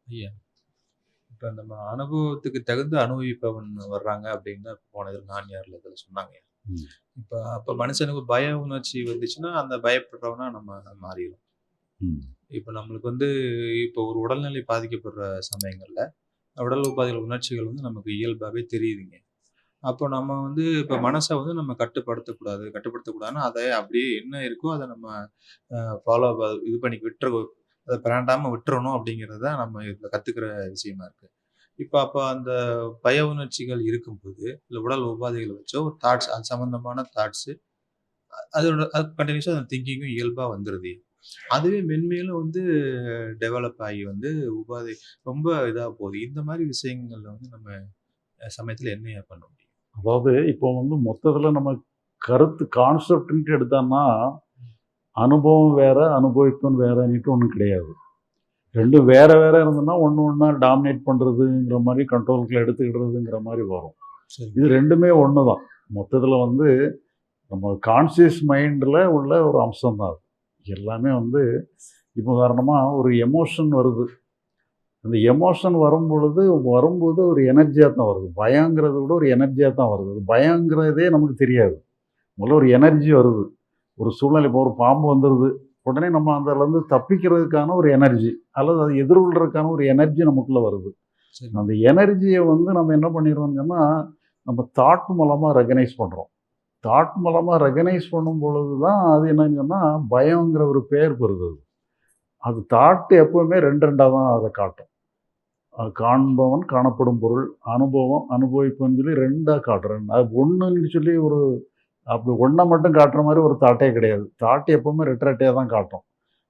ஐயா, இப்ப நம்ம அனுபவத்துக்கு தகுந்த அனுபவிப்பவன் வர்றாங்க அப்படின்னு போன இதுல நான்யார்ல இதுல சொன்னாங்க. ம். இப்ப அப்ப மனுஷனுக்கு பய உணர்ச்சி வந்துச்சுன்னா, அந்த பயப்படுறவனா நம்ம மாறிருவோம். ம். இப்ப நம்மளுக்கு வந்து இப்போ ஒரு உடல்நிலை பாதிக்கப்படுற சமயங்கள்ல, உடல் உபாதைகள், உணர்ச்சிகள் வந்து நமக்கு இயல்பாவே தெரியுதுங்க. அப்போ நம்ம வந்து இப்ப மனச வந்து நம்ம கட்டுப்படுத்தக்கூடாது. கட்டுப்படுத்தக்கூடாதுன்னா, அத அப்படியே என்ன இருக்கோ அத நம்ம ஃபாலோ இது பண்ணி அத பெராண்டாம விட்டுறணும் அப்படிங்கிறது தான் நம்ம இதுல கத்துக்கிற விஷயமா இருக்கு. இப்ப அப்ப அந்த பய உணர்ச்சிகள் இருக்கும்போது, இல்ல உடல் உபாதைகள வச்சோ ஒரு தாட்ஸ் அது சம்மந்தமான தாட்ஸ் அது கன்டினியூஸா அந்த திங்கிங்கும் இயல்பா வந்துருது. அதுவே மென்மேலும் வந்து டெவலப் ஆகி வந்து உபாதை ரொம்ப இதா போகுது. இந்த மாரி விஷயங்கள்ல வந்து நம்ம சமயத்துல என்னய்யா பண்ண முடியும்? அதாவது இப்போ மொத்தத்துல நம்ம கருத்து கான்செப்ட்ன்ட்டு எடுத்தோம்னா, அனுபவம் வேற, அனுபவிப்பவன் வேறன்னுட்டு ஒண்ணும் கிடையாது. 2ம் வேற வேற இருந்ததுன்னா, ஒண்ணு ஒண்ணா டாமினேட் பண்றதுங்கிற மாரி, கண்ட்ரோலுக்குள்ள எடுத்துக்கிடுறதுங்கிற மாரி வரும். இது சரிங்க. 2மே ஒண்ணு தான். மொத்தத்துல நம்ம கான்ஷியஸ் மைண்ட்ல உள்ள ஒரு அம்சம் தான் அது. எல்லாமே இப்போ உதாரணமா ஒரு எமோஷன் வருது. அந்த எமோஷன் வரும்போது ஒரு எனர்ஜியா தான் வருது. பயங்கிறத விட ஒரு எனர்ஜியா தான் வருது. அது பயங்கிறதே நமக்கு தெரியாது. முதல்ல ஒரு எனர்ஜி வருது. ஒரு சூழ்நிலை இப்போ ஒரு பாம்பு வந்துருது. உடனே நம்ம அதுலருந்து தப்பிக்கிறதுக்கான ஒரு எனர்ஜி, அல்லது அதை எதிர்கொள்றதுக்கான ஒரு எனர்ஜி நமக்குள்ள வருது. சரிங்க. அந்த எனர்ஜிய நம்ம என்ன பண்ணிடுறோம்னு சொன்னா, நம்ம தாட் மூலமா ரெகனைஸ் பண்றோம். தாட் மூலமா ரெகனைஸ் பண்ணும் பொழுது தான் அது என்னன்னு சொன்னா, பயம்ங்கிற ஒரு பெயர் பெறுது அது. அது தாட் எப்பவுமே 2 2ஆ தான் அத காட்டும். காண்பவன், காணப்படும் பொருள், அனுபவம், அனுபவிப்பவன்னு சொல்லி 2ஆ காட்டும். அது 1ன்னு சொல்லி அப்படி 1 மட்டும் காட்டுற மாரி ஒரு தாட்டே கிடையாது. தாட் எப்பவுமே ரெட்டை ரெட்டையா தான் காட்டும்.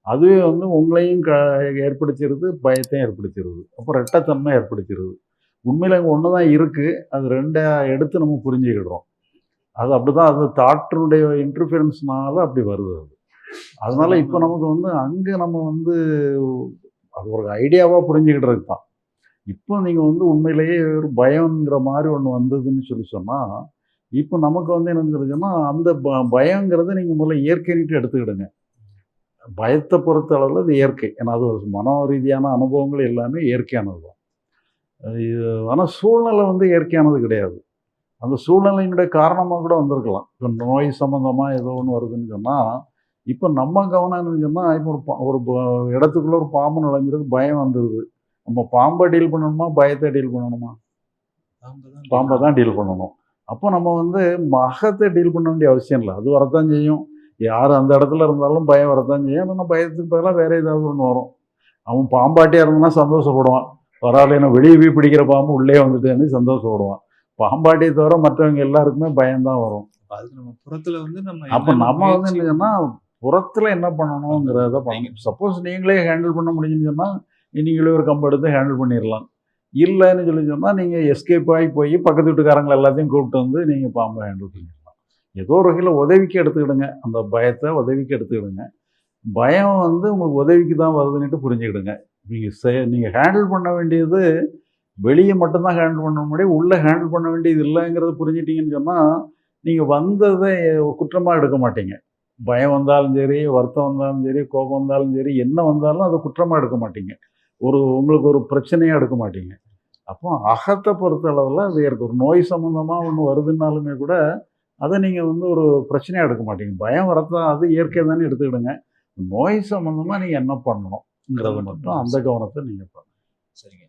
அதுவே உங்களையும் ஏற்படுத்திருது, பயத்தையும் ஏற்படுத்திருது. அப்போ ரெட்டைத்தன்மை ஏற்படுத்திருது. உண்மையில அங்க 1 தான் இருக்கு. அது 2ஆ எடுத்து நம்ம புரிஞ்சுக்கிடுறோம். அது அப்படிதான் அது தாட்டினுடைய இன்டர்ஃபியரன்ஸ்னால அப்படி வருது அது. அது அதனால நம்ம இப்ப நமக்கு அங்க நம்ம அது ஒரு ஐடியாவா புரிஞ்சுக்கிடுறதுக்கு தான். இப்போ நீங்க உண்மையிலேயே ஒரு பயம்ங்கிற மாரி ஒண்ணு வந்ததுன்னு சொன்னா, இப்போ நமக்கு என்னன்னு சொல்லி சொன்னா, அந்த பயங்கிறத நீங்க முதல்ல இயற்கைன்னுட்டு எடுத்துக்கிடுங்க. பயத்த பொறுத்த அளவுல அது இயற்கை. ஏன்னா அது ஒரு மனோ ரீதியான அனுபவங்கள் எல்லாமே இயற்கையானது தான். ஆனா சூழ்நிலை இயற்கையானது கிடையாது. அந்த சூழ்நிலையினுடைய காரணமா கூட வந்திருக்கலாம். இப்ப நோய் சம்மந்தமா ஏதோ ஒண்ணு வருதுன்னு சொன்னா, இப்ப நம்ம கவனம் என்னன்னு சொன்னா, இப்போ ஒரு இடத்துக்குள்ள ஒரு பாம்பு நுழைஞ்சிருது, பயம் வந்துருது. நம்ம பாம்ப டீல் பண்ணணுமா? பயத்த டீல் பண்ணணுமா? பாம்ப தான் டீல் பாம்ப தான் டீல் பண்ணணும். அப்போ நம்ம மகத்த டீல் பண்ண வேண்டிய அவசியம் இல்ல. அது வரத்தான் செய்யும். யார் அந்த இடத்துல இருந்தாலும் பயம் வரத்தான் செய்யும். ஆனா பயத்துக்கு பதிலா வேற ஏதாவது ஒண்ணு வரும். அவன் பாம்பாட்டியா இருந்தான்னா சந்தோஷப்படுவான். பரவாயில்ல என்ன வெளிய போய் பிடிக்கிற பாம்பு உள்ளே வந்துட்டேன்னு சந்தோஷப்படுவான். பாம்பாட்டிய தவிர மற்றவங்க எல்லாருக்குமே பயம் தான் வரும். அதுக்கு நம்ம புறத்துல வந்து நம்ம அப்ப என்னென்ன நம்ம முயற்சி என்னன்னா, புறத்துல என்ன பண்ணணும் பண்ணணுங்கிறத பண்ணணும். அப்படிங்கிறது. சப்போஸ் நீங்களே ஹேண்டில் பண்ண முடியும்ன்னு சொன்னா, நீங்களே ஒரு கம்பு எடுத்து ஹேண்டில் பண்ணிரலாம். இல்லன்னு சொன்னா, நீங்க எஸ்கேப் ஆகி போய் பக்கத்து வீட்டுக்காரங்கள எல்லாத்தையும் கூப்பிட்டு நீங்க பாம்ப ஹேண்டில் பண்ணிரலாம். ஏதோ ஒரு வகையில உதவிக்கு எடுத்துக்கிடுங்க. அந்த பயத்த உதவிக்கு எடுத்துக்கிடுங்க. பயம் உங்களுக்கு உதவிக்கு தான் வருதுன்னுட்டு புரிஞ்சுக்கிடுங்க. நீங்க ஹேண்டில் பண்ண வேண்டியது வெளிய மட்டும் தான் ஹேண்டில் பண்ண முடியும். உள்ள ஹேண்டில் பண்ண வேண்டியது இல்லங்கிறத புரிஞ்சுட்டீங்கன்னு சொன்னா, நீங்க வந்தத குற்றமா எடுக்க மாட்டீங்க. பயம் வந்தாலும் சரி, வருத்தம் வந்தாலும் சரி, கோபம் வந்தாலும் சரி, என்ன வந்தாலும் அத குற்றமா எடுக்க மாட்டீங்க. உங்களுக்கு ஒரு பிரச்சனையா எடுக்க மாட்டீங்க. அப்போ அகத்த பொறுத்த அளவுல அது இருக்கு. ஒரு நோய் சம்மந்தமா ஒண்ணு வருதுன்னாலுமே கூட, அத நீங்க ஒரு பிரச்சனையா எடுக்க மாட்டீங்க. பயம் வரத்தான் அது இயற்கை தானே எடுத்துக்கிடுங்க. நோய் சம்மந்தமா நீங்க என்ன அத பண்ணணும்ங்கிறத மட்டும் மட்டும் அந்த கவனத்த நீங்க சரிங்க.